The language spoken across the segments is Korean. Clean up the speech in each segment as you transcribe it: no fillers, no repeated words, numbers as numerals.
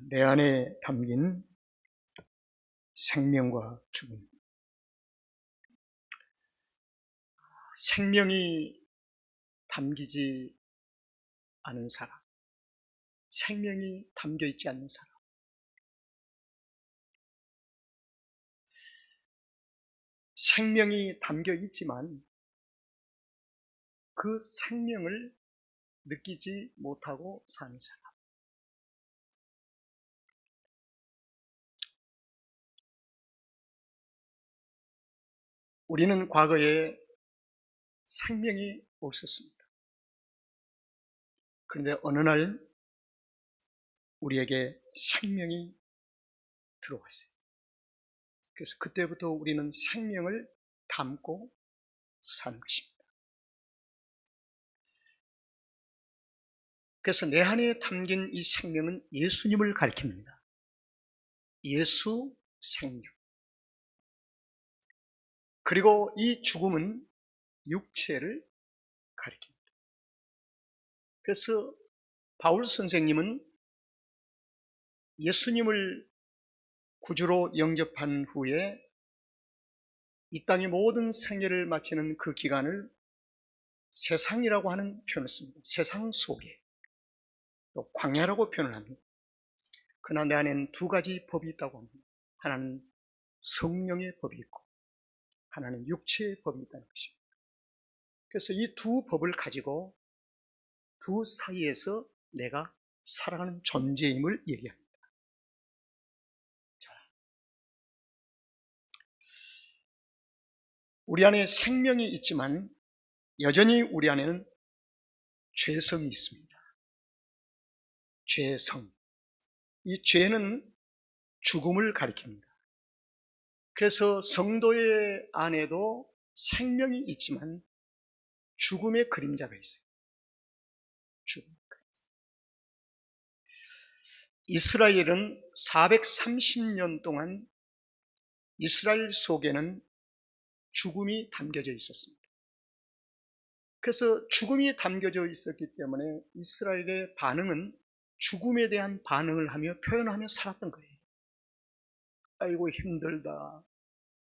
내 안에 담긴 생명과 죽음. 생명이 담기지 않은 사람, 생명이 담겨 있지 않는 사람. 생명이 담겨 있지만 그 생명을 느끼지 못하고 사는 사람. 우리는 과거에 생명이 없었습니다. 그런데 어느 날 우리에게 생명이 들어왔어요. 그래서 그때부터 우리는 생명을 담고 사는 것입니다. 그래서 내 안에 담긴 이 생명은 예수님을 가리킵니다. 예수 생명. 그리고 이 죽음은 육체를 가리킵니다. 그래서 바울 선생님은 예수님을 구주로 영접한 후에 이 땅의 모든 생애를 마치는 그 기간을 세상이라고 하는 표현을 씁니다. 세상 속에, 또 광야라고 표현을 합니다. 그러나 내 안에는 두 가지 법이 있다고 합니다. 하나는 성령의 법이 있고 하나는 육체의 법이 있다는 것입니다. 그래서 이 두 법을 가지고 두 사이에서 내가 살아가는 존재임을 얘기합니다. 자, 우리 안에 생명이 있지만 여전히 우리 안에는 죄성이 있습니다. 죄성. 이 죄는 죽음을 가리킵니다. 그래서 성도의 안에도 생명이 있지만 죽음의 그림자가 있어요. 죽음의 그림자. 이스라엘은 430년 동안 이스라엘 속에는 죽음이 담겨져 있었습니다. 그래서 죽음이 담겨져 있었기 때문에 이스라엘의 반응은 죽음에 대한 반응을 하며 표현하며 살았던 거예요. 아이고 힘들다,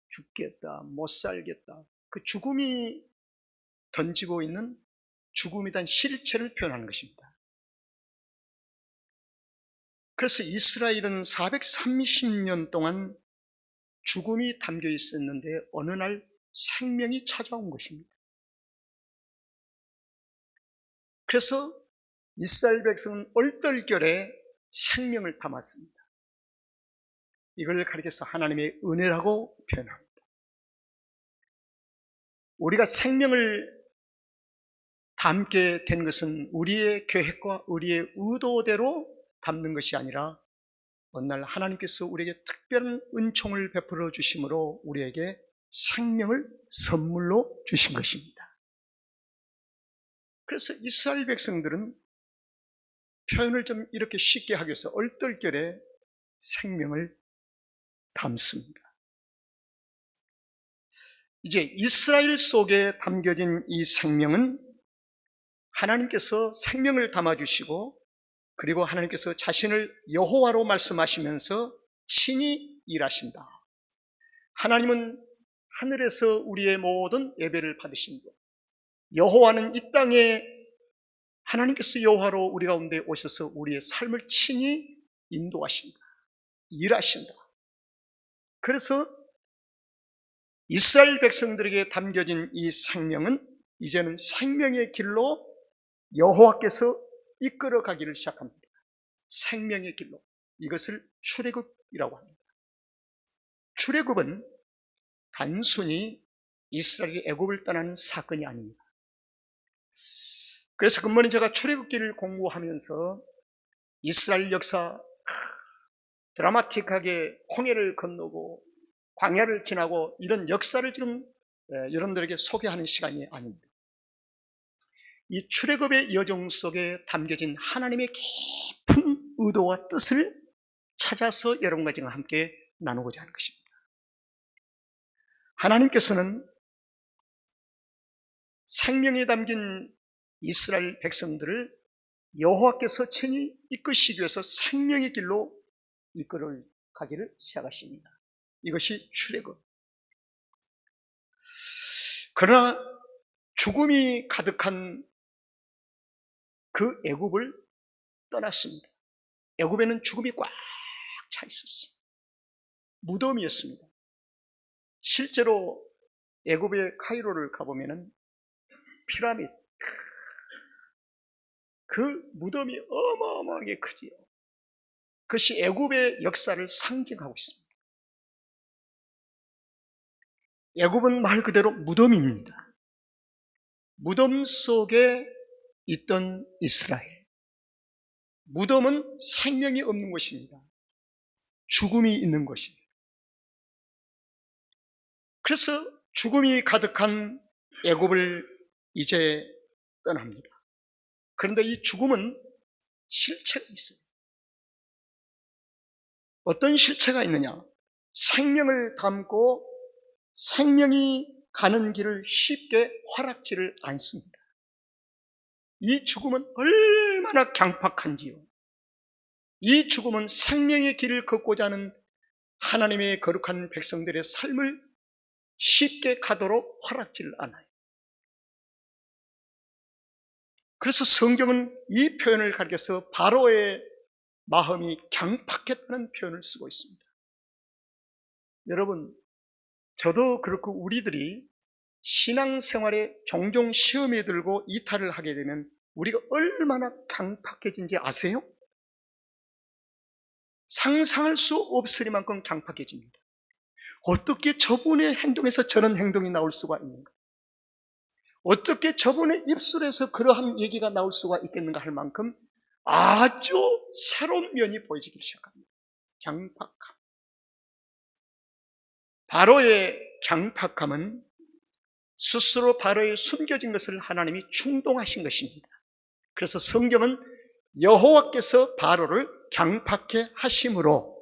죽겠다, 못 살겠다. 그 죽음이 던지고 있는 죽음에 대한 실체를 표현하는 것입니다. 그래서 이스라엘은 430년 동안 죽음이 담겨 있었는데 어느 날 생명이 찾아온 것입니다. 그래서 이스라엘 백성은 얼떨결에 생명을 담았습니다. 이걸 가리켜서 하나님의 은혜라고 표현합니다. 우리가 생명을 담게 된 것은 우리의 계획과 우리의 의도대로 담는 것이 아니라 어느 날 하나님께서 우리에게 특별한 은총을 베풀어 주심으로 우리에게 생명을 선물로 주신 것입니다. 그래서 이스라엘 백성들은 표현을 좀 이렇게 쉽게 하기 위해서 얼떨결에 생명을 담습니다. 이제 이스라엘 속에 담겨진 이 생명은 하나님께서 생명을 담아주시고 그리고 하나님께서 자신을 여호와로 말씀하시면서 친히 일하신다. 하나님은 하늘에서 우리의 모든 예배를 받으십니다. 여호와는 이 땅에 하나님께서 여호와로 우리 가운데 오셔서 우리의 삶을 친히 인도하신다. 일하신다. 그래서 이스라엘 백성들에게 담겨진 이 생명은 이제는 생명의 길로 여호와께서 이끌어 가기를 시작합니다. 생명의 길로. 이것을 출애굽이라고 합니다. 출애굽은 단순히 이스라엘이 애굽을 떠나는 사건이 아닙니다. 그래서 금번에 제가 출애굽기를 공부하면서 이스라엘 역사 드라마틱하게 홍해를 건너고 광야를 지나고 이런 역사를 좀 여러분들에게 소개하는 시간이 아닙니다. 이 출애굽의 여정 속에 담겨진 하나님의 깊은 의도와 뜻을 찾아서 여러분과 지금 함께 나누고자 하는 것입니다. 하나님께서는 생명에 담긴 이스라엘 백성들을 여호와께서 친히 이끄시기 위해서 생명의 길로 이끌어 가기를 시작하십니다. 이것이 출애굽. 그러나 죽음이 가득한 그 애굽을 떠났습니다. 애굽에는 죽음이 꽉 차 있었어요. 무덤이었습니다. 실제로 애굽의 카이로를 가보면은 피라미드, 그 무덤이 어마어마하게 크지요. 그것이 애굽의 역사를 상징하고 있습니다. 애굽은 말 그대로 무덤입니다. 무덤 속에 있던 이스라엘. 무덤은 생명이 없는 곳입니다. 죽음이 있는 곳입니다. 그래서 죽음이 가득한 애굽을 이제 떠납니다. 그런데 이 죽음은 실체가 있어요. 어떤 실체가 있느냐? 생명을 담고 생명이 가는 길을 쉽게 허락지를 않습니다. 이 죽음은 얼마나 강팍한지요. 이 죽음은 생명의 길을 걷고자 하는 하나님의 거룩한 백성들의 삶을 쉽게 가도록 허락지를 않아요. 그래서 성경은 이 표현을 가리켜서 바로의 마음이 강팍했다는 표현을 쓰고 있습니다. 여러분, 저도 그렇고 우리들이 신앙생활에 종종 시험에 들고 이탈을 하게 되면 우리가 얼마나 강팍해진지 아세요? 상상할 수 없을 만큼 강팍해집니다. 어떻게 저분의 행동에서 저런 행동이 나올 수가 있는가? 어떻게 저분의 입술에서 그러한 얘기가 나올 수가 있겠는가 할 만큼 아주 새로운 면이 보여지기 시작합니다. 강팍함. 바로의 강팍함은 스스로 바로에 숨겨진 것을 하나님이 충동하신 것입니다. 그래서 성경은 여호와께서 바로를 강팍해 하심으로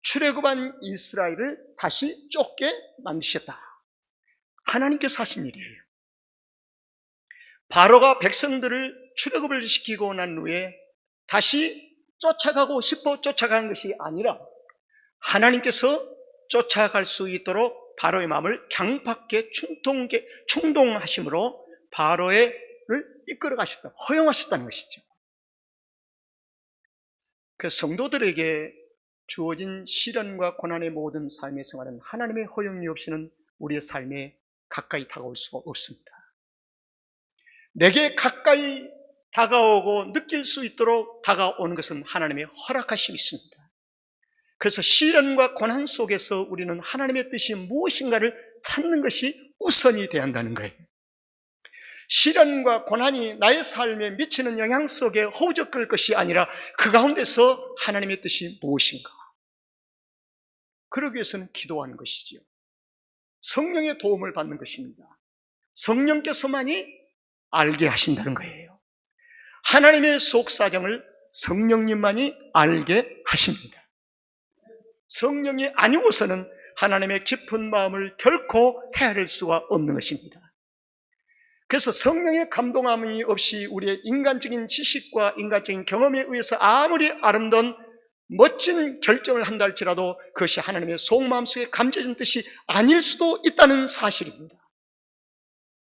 출애굽한 이스라엘을 다시 쫓게 만드셨다. 하나님께서 하신 일이에요. 바로가 백성들을 출애굽을 시키고 난 후에 다시 쫓아가고 싶어 쫓아가는 것이 아니라 하나님께서 쫓아갈 수 있도록 바로의 마음을 강팍해 충동하심으로 바로를 이끌어 가셨다, 허용하셨다는 것이죠. 그 성도들에게 주어진 시련과 고난의 모든 삶의 생활은 하나님의 허용이 없이는 우리의 삶에 가까이 다가올 수가 없습니다. 내게 가까이 다가오고 느낄 수 있도록 다가오는 것은 하나님의 허락하심이 있습니다. 그래서 시련과 고난 속에서 우리는 하나님의 뜻이 무엇인가를 찾는 것이 우선이 되어야 한다는 거예요. 시련과 고난이 나의 삶에 미치는 영향 속에 허우적거릴 것이 아니라 그 가운데서 하나님의 뜻이 무엇인가, 그러기 위해서는 기도하는 것이지요. 성령의 도움을 받는 것입니다. 성령께서만이 알게 하신다는 거예요. 하나님의 속사정을 성령님만이 알게 하십니다. 성령이 아니고서는 하나님의 깊은 마음을 결코 헤아릴 수가 없는 것입니다. 그래서 성령의 감동함이 없이 우리의 인간적인 지식과 인간적인 경험에 의해서 아무리 아름다운 멋진 결정을 한다 할지라도 그것이 하나님의 속마음 속에 감춰진 뜻이 아닐 수도 있다는 사실입니다.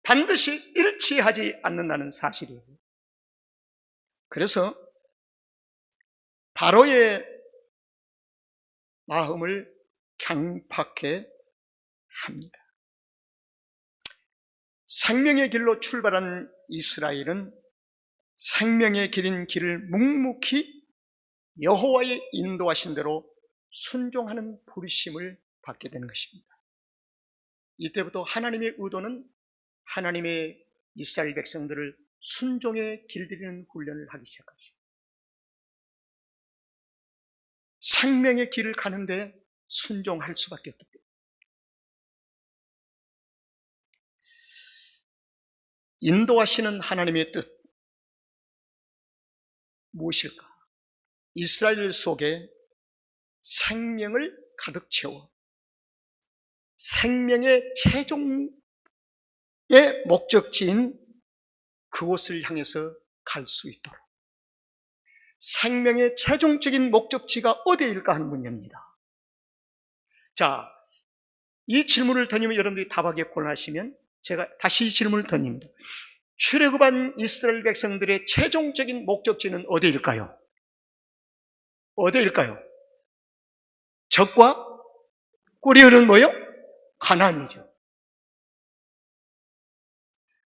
반드시 일치하지 않는다는 사실이에요. 그래서 바로의 마음을 강팍해 합니다. 생명의 길로 출발한 이스라엘은 생명의 길인 길을 묵묵히 여호와의 인도하신 대로 순종하는 부르심을 받게 되는 것입니다. 이때부터 하나님의 의도는 하나님의 이스라엘 백성들을 순종에 길들이는 훈련을 하기 시작합니다. 생명의 길을 가는데 순종할 수밖에 없기 때문에. 인도하시는 하나님의 뜻 무엇일까? 이스라엘 속에 생명을 가득 채워 생명의 최종의 목적지인 그곳을 향해서 갈 수 있도록, 생명의 최종적인 목적지가 어디일까 하는 문제입니다. 자, 이 질문을 던지면 여러분들이 답하기에 곤란하시면 제가 다시 이 질문을 던집니다. 출애굽한 이스라엘 백성들의 최종적인 목적지는 어디일까요? 어디일까요? 적과 꿀이 흐르는 뭐요? 가나안이죠.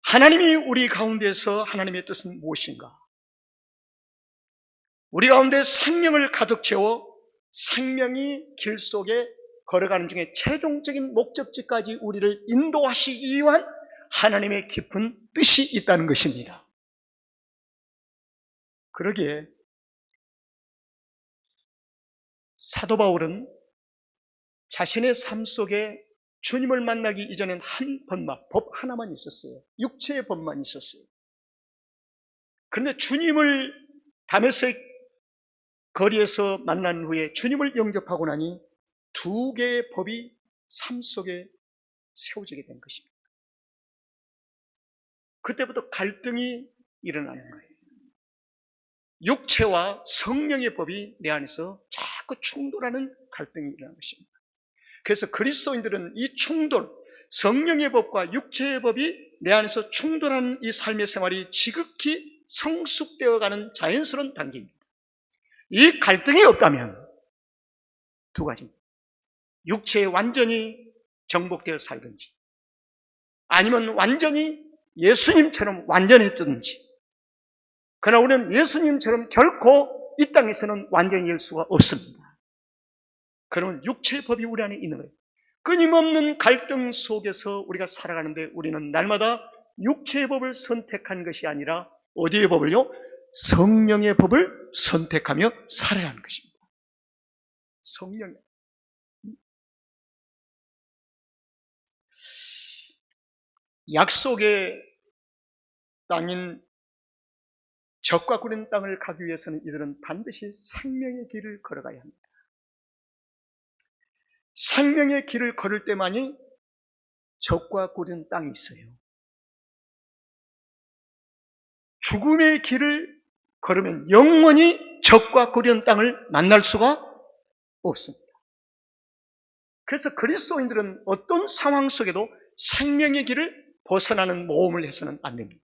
하나님이 우리 가운데서 하나님의 뜻은 무엇인가? 우리 가운데 생명을 가득 채워 생명이 길 속에 걸어가는 중에 최종적인 목적지까지 우리를 인도하시기 위한 하나님의 깊은 뜻이 있다는 것입니다. 그러기에 사도 바울은 자신의 삶 속에 주님을 만나기 이전엔 한 법 하나만 있었어요. 육체의 법만 있었어요. 그런데 주님을 다메섹 거리에서 만난 후에 주님을 영접하고 나니 두 개의 법이 삶 속에 세워지게 된 것입니다. 그때부터 갈등이 일어나는 거예요. 육체와 성령의 법이 내 안에서 자꾸 충돌하는 갈등이 일어나는 것입니다. 그래서 그리스도인들은 이 충돌, 성령의 법과 육체의 법이 내 안에서 충돌하는 이 삶의 생활이 지극히 성숙되어가는 자연스러운 단계입니다. 이 갈등이 없다면 두 가지입니다. 육체에 완전히 정복되어 살든지 아니면 완전히 예수님처럼 완전해지든지, 그러나 우리는 예수님처럼 결코 이 땅에서는 완전히 될 수가 없습니다. 그러면 육체의 법이 우리 안에 있는 거예요. 끊임없는 갈등 속에서 우리가 살아가는데 우리는 날마다 육체의 법을 선택한 것이 아니라 어디의 법을요? 성령의 법을 선택하며 살아야 하는 것입니다. 성령. 약속의 땅인 적과 구린 땅을 가기 위해서는 이들은 반드시 생명의 길을 걸어가야 합니다. 생명의 길을 걸을 때만이 적과 구린 땅이 있어요. 죽음의 길을 걸으면 영원히 적과 구린 땅을 만날 수가 없습니다. 그래서 그리스도인들은 어떤 상황 속에도 생명의 길을 벗어나는 모험을 해서는 안 됩니다.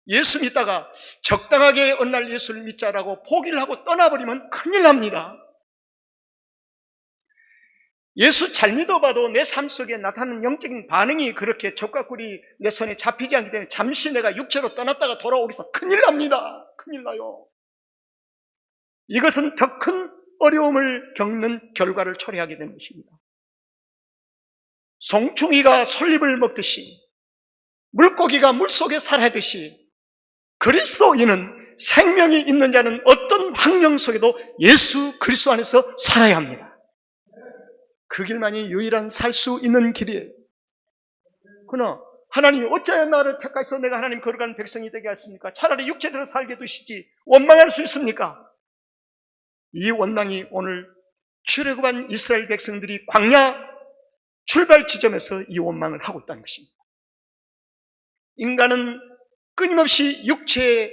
예수 믿다가 적당하게 어느 날 예수를 믿자라고 포기를 하고 떠나버리면 큰일 납니다. 예수 잘 믿어봐도 내 삶 속에 나타나는 영적인 반응이 그렇게 적과 꿀이 내 손에 잡히지 않기 때문에 잠시 내가 육체로 떠났다가 돌아오겠어. 큰일 납니다. 큰일 나요. 이것은 더 큰 어려움을 겪는 결과를 초래하게 되는 것입니다. 송충이가 솔잎을 먹듯이, 물고기가 물속에 살아야듯이, 그리스도인은 생명이 있는 자는 어떤 환경 속에도 예수 그리스도 안에서 살아야 합니다. 그 길만이 유일한 살 수 있는 길이에요. 그러나 하나님이 어찌하여 나를 택하셔서 내가 하나님 거룩한 백성이 되게 하십니까? 차라리 육체대로 살게 두시지 원망할 수 있습니까? 이 원망이 오늘 출애굽한 이스라엘 백성들이 광야 출발 지점에서 이 원망을 하고 있다는 것입니다. 인간은 끊임없이 육체의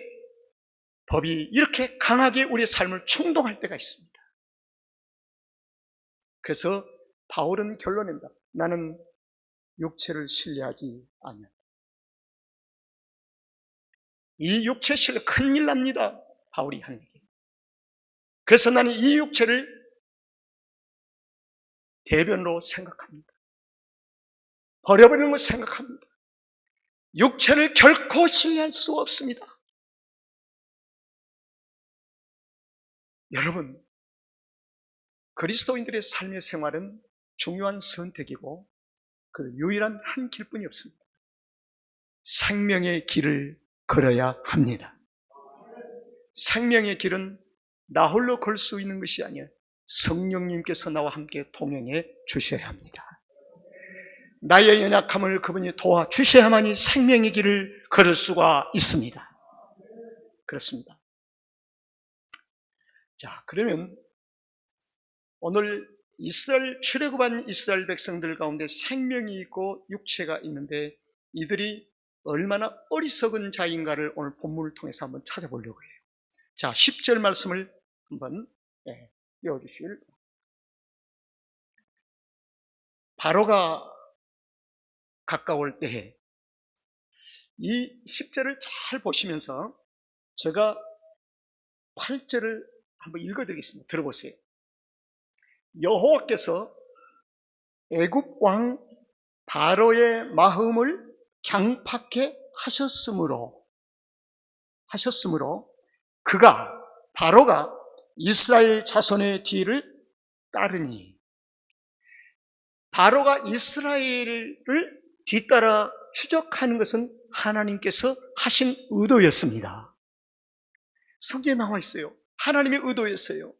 법이 이렇게 강하게 우리의 삶을 충동할 때가 있습니다. 그래서 바울은 결론냅니다. 나는 육체를 신뢰하지 않는다. 이 육체 신뢰 큰일 납니다. 바울이 하는 얘기. 그래서 나는 이 육체를 대변으로 생각합니다. 버려버리는 걸 생각합니다. 육체를 결코 신뢰할 수 없습니다. 여러분, 그리스도인들의 삶의 생활은 중요한 선택이고 그 유일한 한 길뿐이 없습니다. 생명의 길을 걸어야 합니다. 생명의 길은 나 홀로 걸 수 있는 것이 아니라 성령님께서 나와 함께 동행해 주셔야 합니다. 나의 연약함을 그분이 도와주셔야만이 생명의 길을 걸을 수가 있습니다. 그렇습니다. 자, 그러면 오늘 출애굽한 이스라엘 백성들 가운데 생명이 있고 육체가 있는데 이들이 얼마나 어리석은 자인가를 오늘 본문을 통해서 한번 찾아보려고 해요. 자, 10절 말씀을 한번 읽어주시길. 바로가 가까울 때에 이 10절을 잘 보시면서 제가 8절을 한번 읽어드리겠습니다. 들어보세요. 여호와께서 애굽 왕 바로의 마음을 강팍해 하셨으므로 바로가 이스라엘 자손의 뒤를 따르니, 바로가 이스라엘을 뒤따라 추적하는 것은 하나님께서 하신 의도였습니다. 성경에 나와 있어요. 하나님의 의도였어요.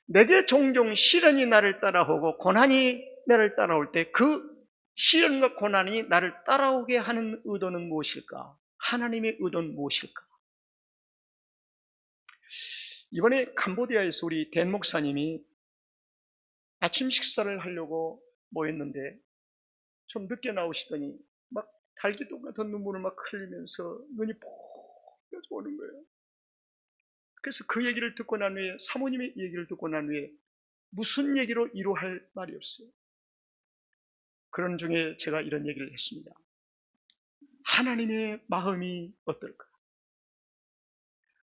내게 종종 시련이 나를 따라오고 고난이 나를 따라올 때 그 시련과 고난이 나를 따라오게 하는 의도는 무엇일까? 하나님의 의도는 무엇일까? 이번에 캄보디아에서 우리 댄 목사님이 아침 식사를 하려고 모였는데 좀 늦게 나오시더니 막 달기똥 같은 눈물을 막 흘리면서 눈이 푹 오는 거예요. 그래서 그 얘기를 듣고 난 후에, 사모님의 얘기를 듣고 난 후에 무슨 얘기로 위로할 말이 없어요. 그런 중에 제가 이런 얘기를 했습니다. 하나님의 마음이 어떨까?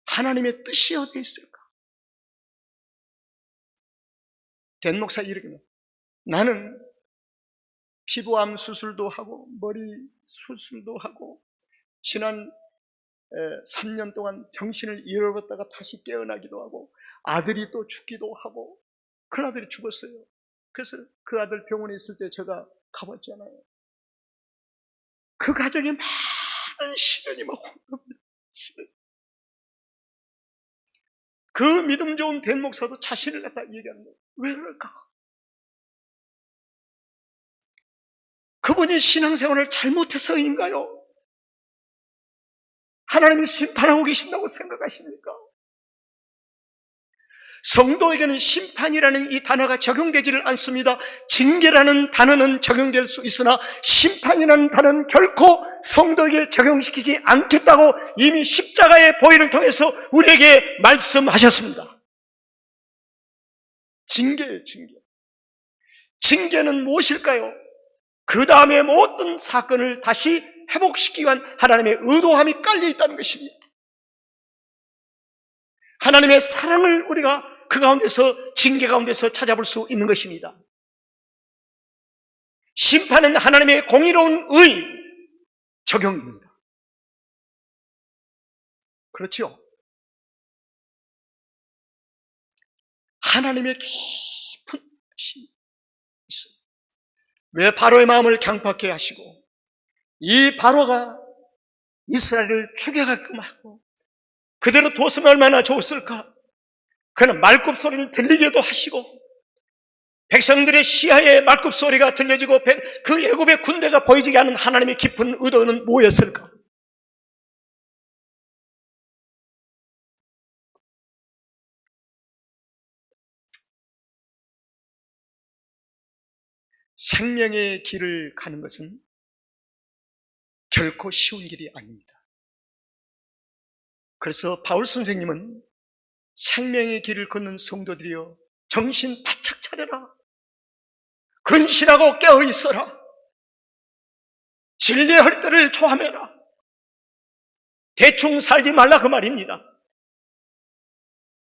하나님의 뜻이 어디 있을까? 댄 목사 이르기는, 나는 피부암 수술도 하고 머리 수술도 하고 지난 3년 동안 정신을 잃어버렸다가 다시 깨어나기도 하고 아들이 또 죽기도 하고, 큰 아들이 죽었어요. 그래서 그 아들 병원에 있을 때 제가 가봤잖아요. 그 가정에 많은 시련이 막 옵니다. 그 믿음 좋은 댄 목사도 자신을 갖다 얘기하는 거예요. 왜 그럴까? 그분이 신앙생활을 잘못해서인가요? 하나님이 심판하고 계신다고 생각하십니까? 성도에게는 심판이라는 이 단어가 적용되지를 않습니다. 징계라는 단어는 적용될 수 있으나 심판이라는 단어는 결코 성도에게 적용시키지 않겠다고 이미 십자가의 보혈을 통해서 우리에게 말씀하셨습니다. 징계예요, 징계. 징계는 무엇일까요? 그 다음에 모든 사건을 다시 회복시키기 위한 하나님의 의도함이 깔려 있다는 것입니다. 하나님의 사랑을 우리가 그 가운데서, 징계 가운데서 찾아볼 수 있는 것입니다. 심판은 하나님의 공의로운 적용입니다. 그렇죠? 하나님의 깊은 뜻이 있어요. 왜 바로의 마음을 강팍해 하시고 이 바로가 이스라엘을 죽여가게끔 하고 그대로 뒀으면 얼마나 좋았을까? 그는 말굽소리를 들리게도 하시고 백성들의 시야에 말굽소리가 들려지고 그 애굽의 군대가 보이지게 하는 하나님의 깊은 의도는 뭐였을까? 생명의 길을 가는 것은 결코 쉬운 길이 아닙니다. 그래서 바울 선생님은 생명의 길을 걷는 성도들이여 정신 바짝 차려라. 근신하고 깨어있어라. 진리의 허리띠를 조아매라. 대충 살지 말라 그 말입니다.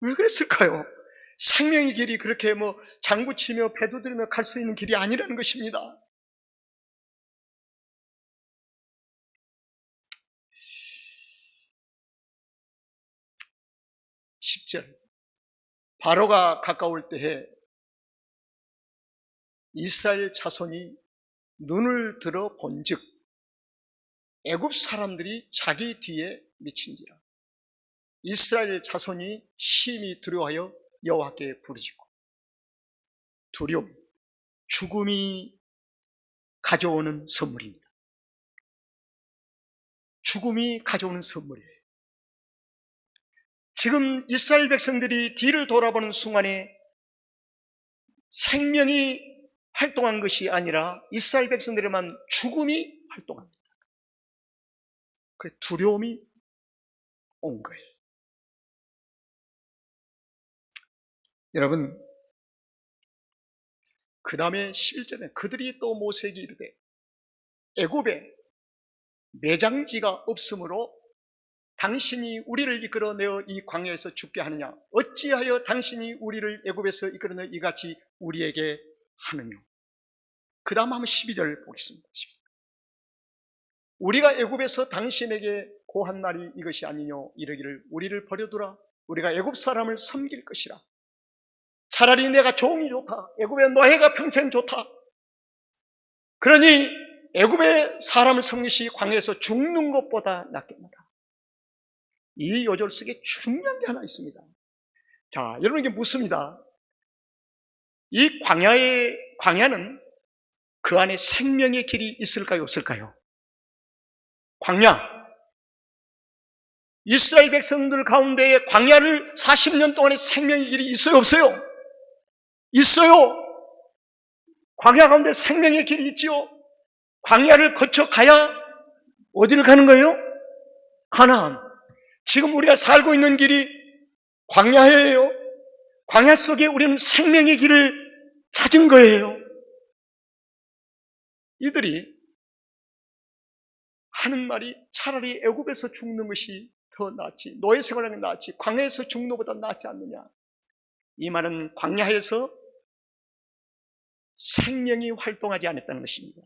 왜 그랬을까요? 생명의 길이 그렇게 장구치며 배두들며 갈 수 있는 길이 아니라는 것입니다. 10절 바로가 가까울 때에 이스라엘 자손이 눈을 들어 본즉 애굽 사람들이 자기 뒤에 미친지라. 이스라엘 자손이 심히 두려워하여 여호와께 부르짖고, 두려움, 죽음이 가져오는 선물입니다. 죽음이 가져오는 선물이에요. 지금 이스라엘 백성들이 뒤를 돌아보는 순간에 생명이 활동한 것이 아니라 이스라엘 백성들에만 죽음이 활동합니다. 그 두려움이 온 거예요. 여러분, 그 다음에 11절에 그들이 또 모세에게 이르되 애굽에 매장지가 없으므로 당신이 우리를 이끌어내어 이 광야에서 죽게 하느냐? 어찌하여 당신이 우리를 애굽에서 이끌어내어 이같이 우리에게 하느냐? 그 다음 한번 12절 보겠습니다. 12절. 우리가 애굽에서 당신에게 고한 말이 이것이 아니뇨? 이르기를 우리를 버려두라. 우리가 애굽 사람을 섬길 것이라. 차라리 내가 종이 좋다. 애굽의 노예가 평생 좋다. 그러니 애굽의 사람을 섬기시 광야에서 죽는 것보다 낫겠노라. 이 요절 속에 중요한 게 하나 있습니다. 자, 여러분에게 묻습니다. 이 광야는 그 안에 생명의 길이 있을까요, 없을까요? 광야. 이스라엘 백성들 가운데에 광야를 40년 동안의 생명의 길이 있어요, 없어요? 있어요. 광야 가운데 생명의 길이 있지요. 광야를 거쳐 가야 어디를 가는 거예요? 가나안. 지금 우리가 살고 있는 길이 광야예요. 광야 속에 우리는 생명의 길을 찾은 거예요. 이들이 하는 말이 차라리 애굽에서 죽는 것이 더 낫지, 노예 생활하는 게 낫지, 광야에서 죽는 것보다 낫지 않느냐. 이 말은 광야에서 생명이 활동하지 않았다는 것입니다.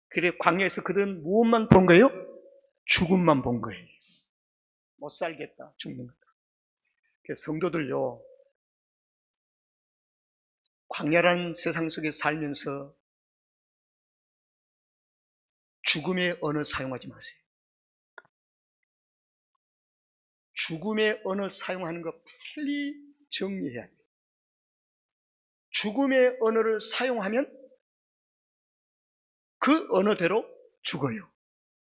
그래 광야에서 그들은 무엇만 본 거예요? 죽음만 본 거예요. 못 살겠다, 죽는 거다. 그래서 성도들요, 광야라는 세상 속에 살면서 죽음의 언어 사용하지 마세요. 죽음의 언어 사용하는 거 빨리 정리해야 돼요. 죽음의 언어를 사용하면 그 언어대로 죽어요.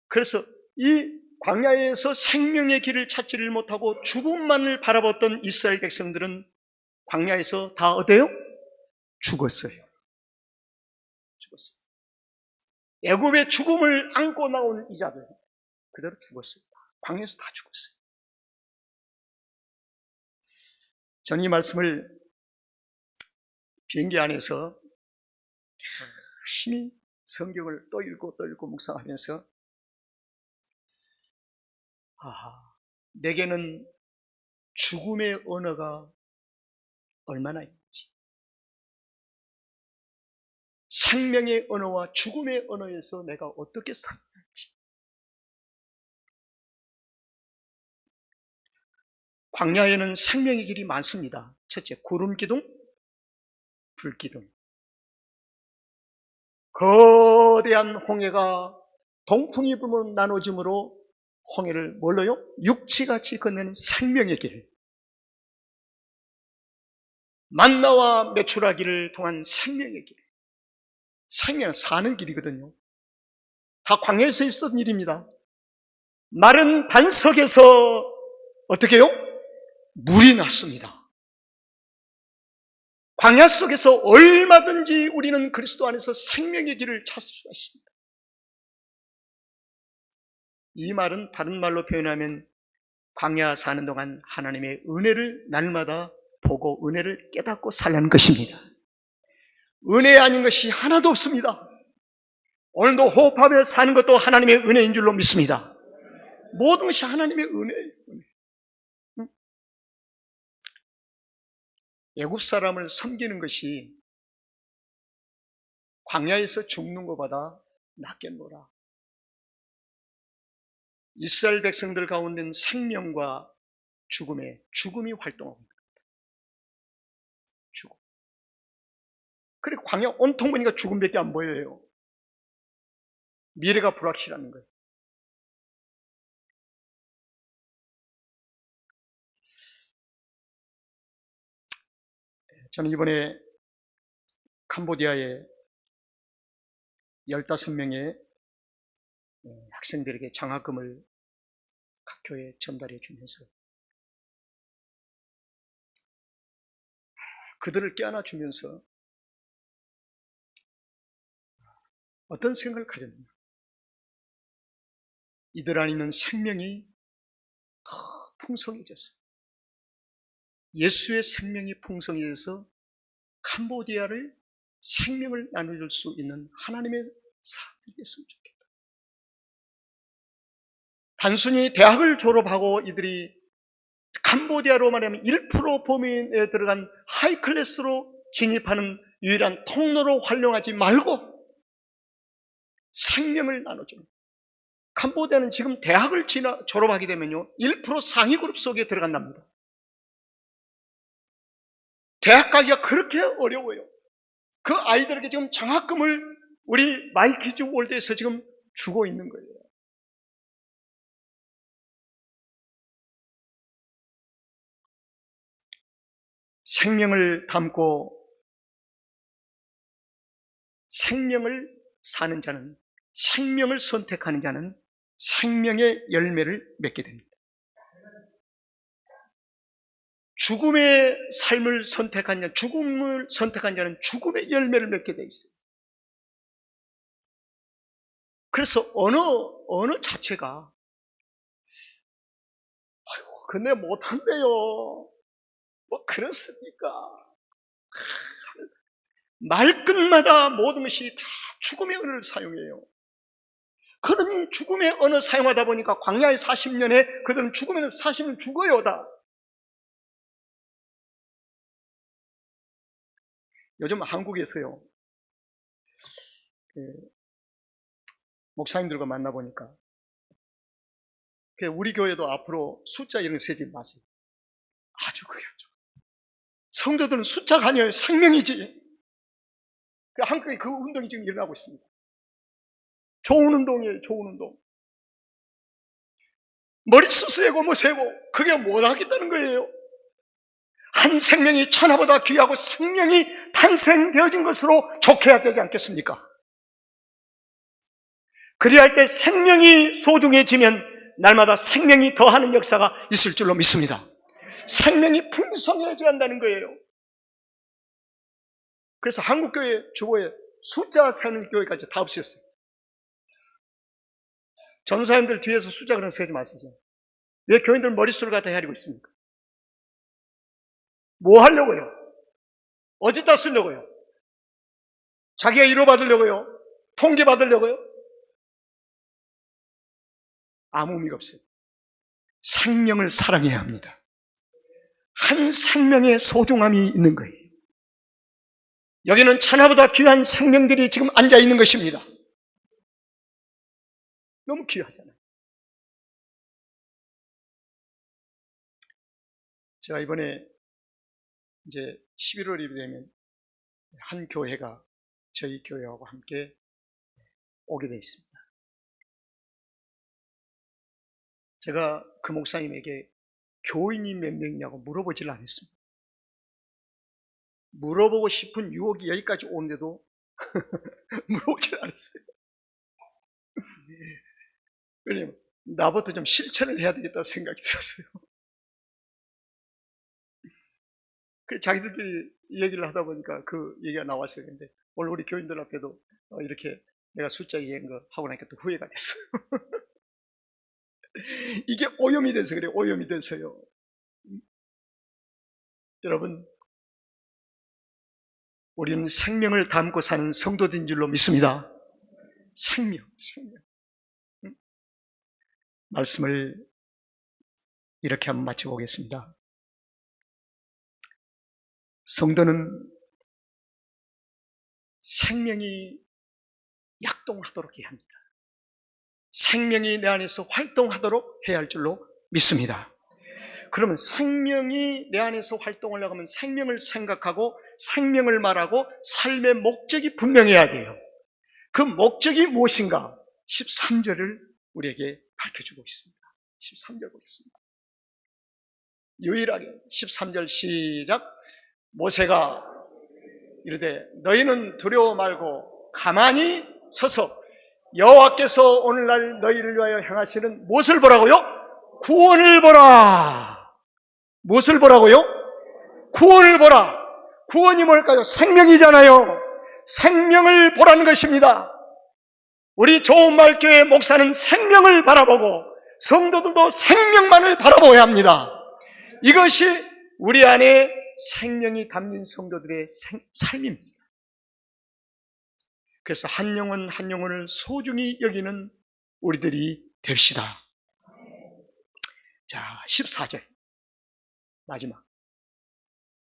그래서 이 광야에서 생명의 길을 찾지를 못하고 죽음만을 바라봤던 이스라엘 백성들은 광야에서 다 어때요? 죽었어요. 죽었어요. 애굽의 죽음을 안고 나온 이자들 그대로 죽었어요. 광야에서 다 죽었어요. 저는 이 말씀을 비행기 안에서 열심히 성경을 또 읽고 묵상하면서 내게는 죽음의 언어가 얼마나 있는지, 생명의 언어와 죽음의 언어에서 내가 어떻게 살는지. 광야에는 생명의 길이 많습니다. 첫째, 구름기둥, 불기둥. 거대한 홍해가 동풍이 불면 나눠짐으로 홍해를 뭘로요? 육지같이 건너는 생명의 길. 만나와 메추라기를 통한 생명의 길. 생명은 사는 길이거든요. 다 광야에서 있었던 일입니다. 마른 반석에서 어떻게 해요? 물이 났습니다. 광야 속에서 얼마든지 우리는 그리스도 안에서 생명의 길을 찾을 수가 있습니다. 이 말은 다른 말로 표현하면 광야 사는 동안 하나님의 은혜를 날마다 보고 은혜를 깨닫고 살라는 것입니다. 은혜 아닌 것이 하나도 없습니다. 오늘도 호흡하며 사는 것도 하나님의 은혜인 줄로 믿습니다. 모든 것이 하나님의 은혜예요. 애굽 사람을 섬기는 것이 광야에서 죽는 것보다 낫겠노라. 이스라엘 백성들 가운데는 생명과 죽음이 활동하고 있는 겁니다. 죽음. 그래 광야 온통 보니까 죽음밖에 안 보여요. 미래가 불확실한 거예요. 저는 이번에 캄보디아에 15명의 학생들에게 장학금을 각 교회에 전달해 주면서 그들을 깨어나 주면서 어떤 생각을 가졌느냐. 이들 안에 있는 생명이 더 풍성해졌어요. 예수의 생명이 풍성해져서 캄보디아를 생명을 나눠줄 수 있는 하나님의 사람들이 됐으면 좋겠다. 단순히 대학을 졸업하고 이들이 캄보디아로 말하면 1% 범위에 들어간 하이클래스로 진입하는 유일한 통로로 활용하지 말고 생명을 나눠주는. 캄보디아는 지금 대학을 졸업하게 되면요 1% 상위 그룹 속에 들어간답니다. 대학 가기가 그렇게 어려워요. 그 아이들에게 지금 장학금을 우리 마이키즈 월드에서 지금 주고 있는 거예요. 생명을 담고 생명을 사는 자는, 생명을 선택하는 자는 생명의 열매를 맺게 됩니다. 죽음의 삶을 선택한 자, 죽음을 선택한 자는 죽음의 열매를 맺게 돼 있어요. 그래서 어느 자체가 아이고 근데 못한대요. 뭐 그렇습니까? 말끝마다 모든 것이 다 죽음의 언어를 사용해요. 그러니 죽음의 언어 사용하다 보니까 광야의 40년에 그들은 죽으면 40년 죽어요 다. 요즘 한국에서요 목사님들과 만나보니까 우리 교회도 앞으로 숫자 이런 거 세지 마세요. 아주 그게 아주 성도들은 숫자가 아니에요. 생명이지. 한국에 그 운동이 지금 일어나고 있습니다. 좋은 운동이에요. 좋은 운동. 머리숱 세고 뭐 세고 그게 못하겠다는 거예요. 한 생명이 천하보다 귀하고 생명이 탄생되어진 것으로 족해야 되지 않겠습니까? 그리야 할 때 생명이 소중해지면 날마다 생명이 더하는 역사가 있을 줄로 믿습니다. 생명이 풍성해져야 한다는 거예요. 그래서 한국교회 주보에 숫자 세는 교회까지 다 없어졌어요. 전사님들 뒤에서 숫자 그런 세지 마시죠. 왜 교인들 머릿수를 갖다 헤아리고 있습니까? 뭐 하려고요? 어디다 쓰려고요? 자기가 위로받으려고요? 통계받으려고요? 아무 의미가 없어요. 생명을 사랑해야 합니다. 한 생명의 소중함이 있는 거예요. 여기는 천하보다 귀한 생명들이 지금 앉아 있는 것입니다. 너무 귀하잖아요. 제가 이번에 이제 11월이 되면 한 교회가 저희 교회하고 함께 오게 되어 있습니다. 제가 그 목사님에게 교인이 몇 명이냐고 물어보질 않았습니다. 물어보고 싶은 유혹이 여기까지 오는데도 물어보질 않았어요. 왜냐면 나부터 좀 실천을 해야 되겠다 생각이 들었어요. 자기들끼리 얘기를 하다 보니까 그 얘기가 나왔어요. 근데 오늘 우리 교인들 앞에도 이렇게 내가 숫자 얘기한 거 하고 나니까 또 후회가 됐어요. 이게 오염이 돼서 그래요. 오염이 돼서요. 여러분, 우리는 생명을 담고 사는 성도된 줄로 믿습니다. 생명. 말씀을 이렇게 한번 마쳐보겠습니다. 성도는 생명이 약동하도록 해야 합니다. 생명이 내 안에서 활동하도록 해야 할 줄로 믿습니다. 그러면 생명이 내 안에서 활동을 하려면 생명을 생각하고 생명을 말하고 삶의 목적이 분명해야 돼요. 그 목적이 무엇인가? 13절을 우리에게 밝혀주고 있습니다. 13절 보겠습니다. 유일하게 13절 시작. 모세가 이르되 너희는 두려워 말고 가만히 서서 여호와께서 오늘날 너희를 위하여 행하시는 무엇을 보라고요? 구원을 보라. 무엇을 보라고요? 구원을 보라. 구원이 뭘까요? 생명이잖아요. 생명을 보라는 것입니다. 우리 좋은말교회 목사는 생명을 바라보고 성도들도 생명만을 바라보아야 합니다. 이것이 우리 안에 생명이 담긴 성도들의 삶입니다. 그래서 한 영혼 한 영혼을 소중히 여기는 우리들이 됩시다. 자, 14절 마지막.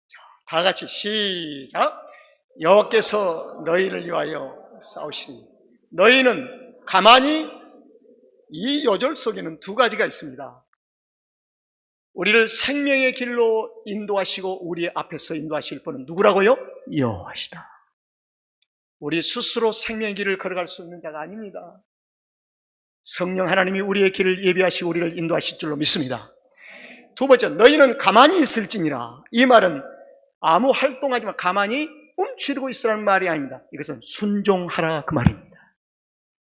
자, 다 같이 시작. 여호와께서 너희를 위하여 싸우시니 너희는 가만히, 이 요절 속에는 두 가지가 있습니다. 우리를 생명의 길로 인도하시고 우리 앞에서 인도하실 분은 누구라고요? 여호와시다. 우리 스스로 생명의 길을 걸어갈 수 있는 자가 아닙니다. 성령 하나님이 우리의 길을 예비하시고 우리를 인도하실 줄로 믿습니다. 두 번째, 너희는 가만히 있을지니라. 이 말은 아무 활동하지 마, 가만히 움츠리고 있으라는 말이 아닙니다. 이것은 순종하라 그 말입니다.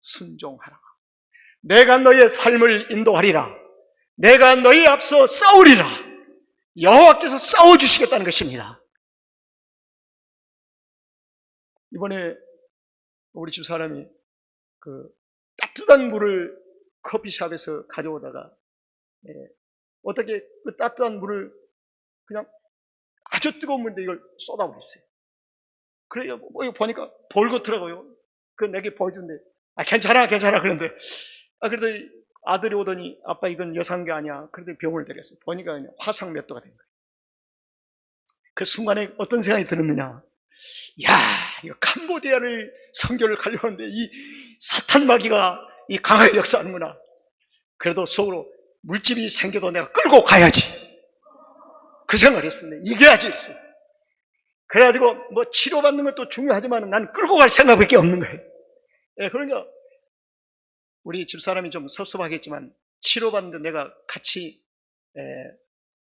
순종하라. 내가 너희의 삶을 인도하리라. 내가 너희 앞서 싸우리라. 여호와께서 싸워주시겠다는 것입니다. 이번에 우리 집사람이 따뜻한 물을 커피숍에서 가져오다가 어떻게 그 따뜻한 물을 그냥 아주 뜨거운 물인데 이걸 쏟아버렸어요. 그래요. 뭐 이거 보니까 볼거더라고요. 그 내게 보여준대. 괜찮아 그런데 그래도 아들이 오더니 아빠 이건 여상게 아니야. 그런데 병원을 데렸어요. 보니까 그냥 화상 몇 도가 된 거예요. 그 순간에 어떤 생각이 들었느냐. 야, 이거 캄보디아를 선교를 가려고 하는데 이 사탄 마귀가 이 강하게 역사하는구나. 그래도 속으로 물집이 생겨도 내가 끌고 가야지. 그 생각을 했습니다. 이겨야지 했어요. 그래가지고 뭐 치료받는 것도 중요하지만 난 끌고 갈 생각밖에 없는 거예요. 그러니까 우리 집사람이 좀 섭섭하겠지만 치료받는데 내가 같이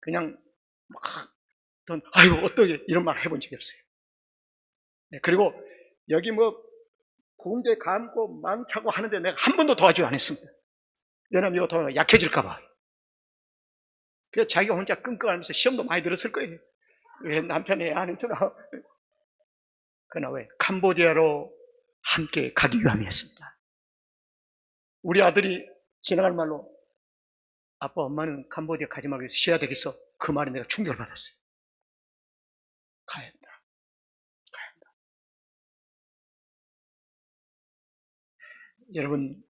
그냥 막 아유 어떻게 이런 말 해본 적이 없어요. 그리고 여기 뭐 붕대 감고 망차고 하는데 내가 한 번도 도와주지 않았습니다. 왜냐면 이거 더 약해질까 봐. 그래서 자기가 혼자 끙끙하면서 시험도 많이 들었을 거예요. 왜 남편이 안 했잖아. 그러나 왜? 캄보디아로 함께 가기 위함이었습니다. 우리 아들이 지나갈 말로 아빠 엄마는 캄보디아 가지 말고 쉬어야 되겠어. 그 말에 내가 충격을 받았어요. 가야 한다. 여러분,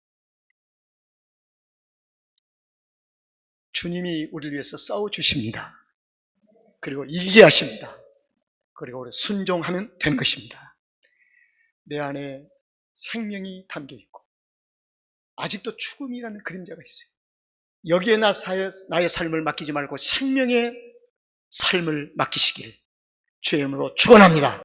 주님이 우리를 위해서 싸워주십니다. 그리고 이기게 하십니다. 그리고 우리 순종하면 되는 것입니다. 내 안에 생명이 담겨있고 아직도 죽음이라는 그림자가 있어요. 여기에 나의 삶을 맡기지 말고 생명의 삶을 맡기시길 주의 이름으로 축원합니다.